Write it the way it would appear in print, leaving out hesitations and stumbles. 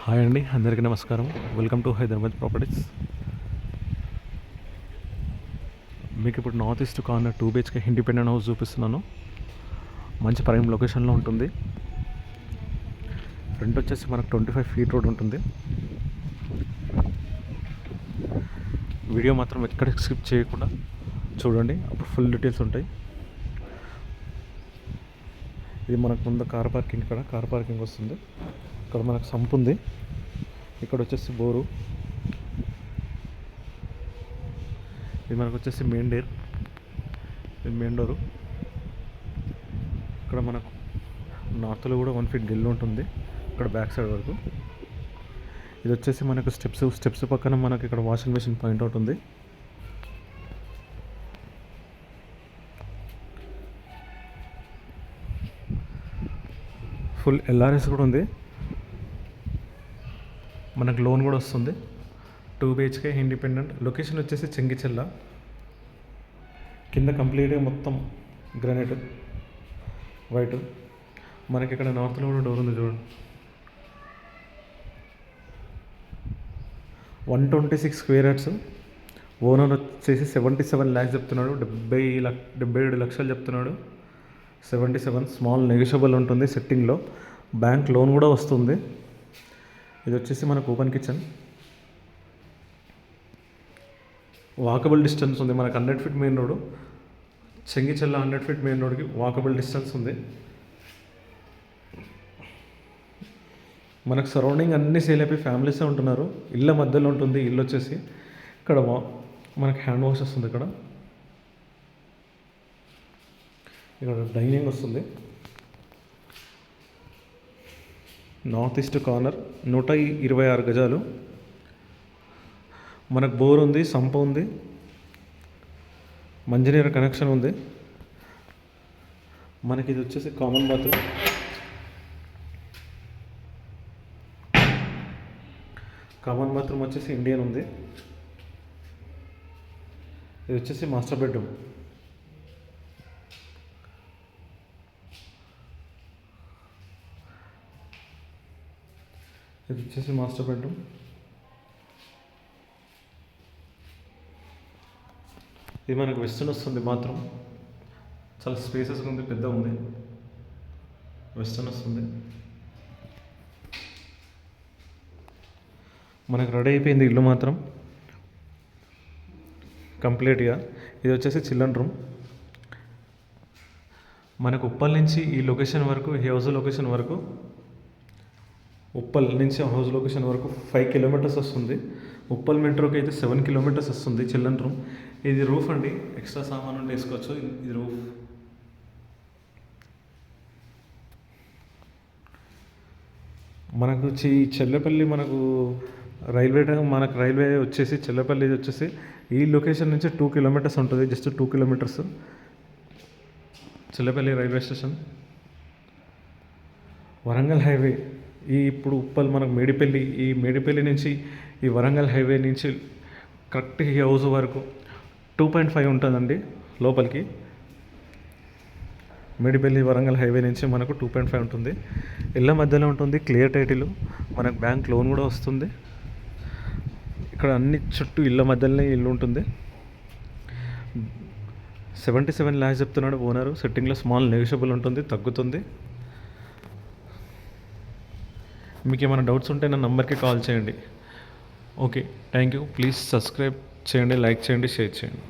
Hi అండి, అందరికీ నమస్కారం. Welcome to Hyderabad properties. మీకు ఇప్పుడు north east corner 2 BHK independent house చూపిస్తున్నాను. మంచి ప్రైమ్ లొకేషన్లో ఉంటుంది. ఫ్రంట్ వచ్చేసి మనకు 25 feet రోడ్ ఉంటుంది. వీడియో మాత్రం ఎక్కడ స్కిప్ చేయకుండా చూడండి, అప్పుడు ఫుల్ డీటెయిల్స్ ఉంటాయి. ఇది మనకు ముందు కార్ పార్కింగ్, ఇక్కడ కార్ పార్కింగ్ వస్తుంది. ఇక్కడ మనకు సంప్ ఉంది. ఇక్కడ వచ్చేసి బోరు. ఇది మనకు వచ్చేసి మెయిన్ డోర్. ఇది మెయిన్ డోరు. ఇక్కడ మనకు నార్త్లో కూడా 1 feet గిల్లు ఉంటుంది, ఇక్కడ బ్యాక్ సైడ్ వరకు. ఇది వచ్చేసి మనకు స్టెప్స్ పక్కన మనకి ఇక్కడ వాషింగ్ మెషిన్ పాయింట్ అవుట్ ఉంది. ఫుల్ LRS కూడా ఉంది. మనకు లోన్ కూడా వస్తుంది. 2 BHK ఇండిపెండెంట్. లొకేషన్ వచ్చేసి చెంగిచెల్ల. కింద కంప్లీట్గా మొత్తం గ్రానైట్ వైట్. మనకి ఇక్కడ నార్త్లో కూడా డోర్ ఉంది చూడండి. 126 square yards. ఓనర్ వచ్చేసి 77 lakhs చెప్తున్నాడు. 77 లక్షలు చెప్తున్నాడు. 77 స్మాల్ నెగోషియబుల్ ఉంటుంది సెట్టింగ్లో. బ్యాంక్ లోన్ కూడా వస్తుంది. ఇది వచ్చేసి మనకు ఓపెన్ కిచెన్. వాకబుల్ డిస్టెన్స్ ఉంది. మనకు 100 feet main road. Chengicherla 100 feet main రోడ్కి వాకబుల్ డిస్టెన్స్ ఉంది. మనకు సరౌండింగ్ అన్ని సేల్ అయిపోయి ఫ్యామిలీసే ఉంటున్నారు. ఇళ్ళ మధ్యలో ఉంటుంది. ఇల్లు వచ్చేసి ఇక్కడ మనకు హ్యాండ్ వాష్ వస్తుంది. ఇక్కడ డైనింగ్ వస్తుంది. నార్త్ ఈస్ట్ కార్నర్ 126 గజాలు. మనకు బోర్ ఉంది, సంప ఉంది, మంచినీరు కనెక్షన్ ఉంది. మనకి ఇది వచ్చేసి కామన్ బాత్రూమ్. కామన్ బాత్రూమ్ వచ్చేసి ఇండియన్ ఉంది. ఇది వచ్చేసి మాస్టర్ బెడ్రూమ్. ఇది వచ్చేసి మాస్టర్ బెడ్రూమ్. ఇది మనకు వెస్టర్న్ వస్తుంది. బాత్రూమ్ చాలా స్పేసెస్గా ఉంది, పెద్ద ఉంది. వెస్టర్న్ వస్తుంది. మనకు రెడీ అయిపోయింది ఇల్లు మాత్రం కంప్లీట్గా. ఇది వచ్చేసి చిల్డ్రన్ రూమ్. మనకు ఉప్పల్ నుంచి ఈ లొకేషన్ వరకు, ఈ హౌస్ లొకేషన్ వరకు, ఉప్పల్ నుంచి హౌస్ లొకేషన్ వరకు 5 kilometers వస్తుంది. ఉప్పల్ మెట్రోకి అయితే 7 kilometers వస్తుంది చిల్డ్రన్ రూమ్. ఇది రూఫ్ అండి, ఎక్స్ట్రా సామాన్ ఉంటే వేసుకోవచ్చు. ఇది రూఫ్. మనకు చెల్లపల్లి మనకు రైల్వే వచ్చేసి చెల్లపల్లి వచ్చేసి ఈ లొకేషన్ నుంచి 2 kilometers ఉంటుంది. Just 2 kilometers Chellapalli railway station. Warangal highway ఇప్పుడు ఉప్పల్ మనకు మేడిపల్లి నుంచి ఈ వరంగల్ హైవే నుంచి కరెక్ట్ ఈ హౌస్ వరకు 2.5 ఉంటుందండి లోపలికి. మేడిపల్లి వరంగల్ హైవే నుంచి మనకు 2.5 ఉంటుంది. ఇళ్ళ మధ్యలో ఉంటుంది. Clear title. మనకు బ్యాంక్ లోన్ కూడా వస్తుంది. ఇక్కడ అన్ని చుట్టూ ఇళ్ళ మధ్యలోనే ఇల్లు ఉంటుంది. 77 lakhs చెప్తున్నాడు ఓనరు. సెట్టింగ్లో స్మాల్ నెగోషియబుల్ ఉంటుంది, తగ్గుతుంది. మీకు ఏమైనా డౌట్స్ ఉంటే నా నంబర్కి కాల్ చేయండి. Okay, thank you. Please subscribe చేయండి, లైక్ చేయండి, షేర్ చేయండి.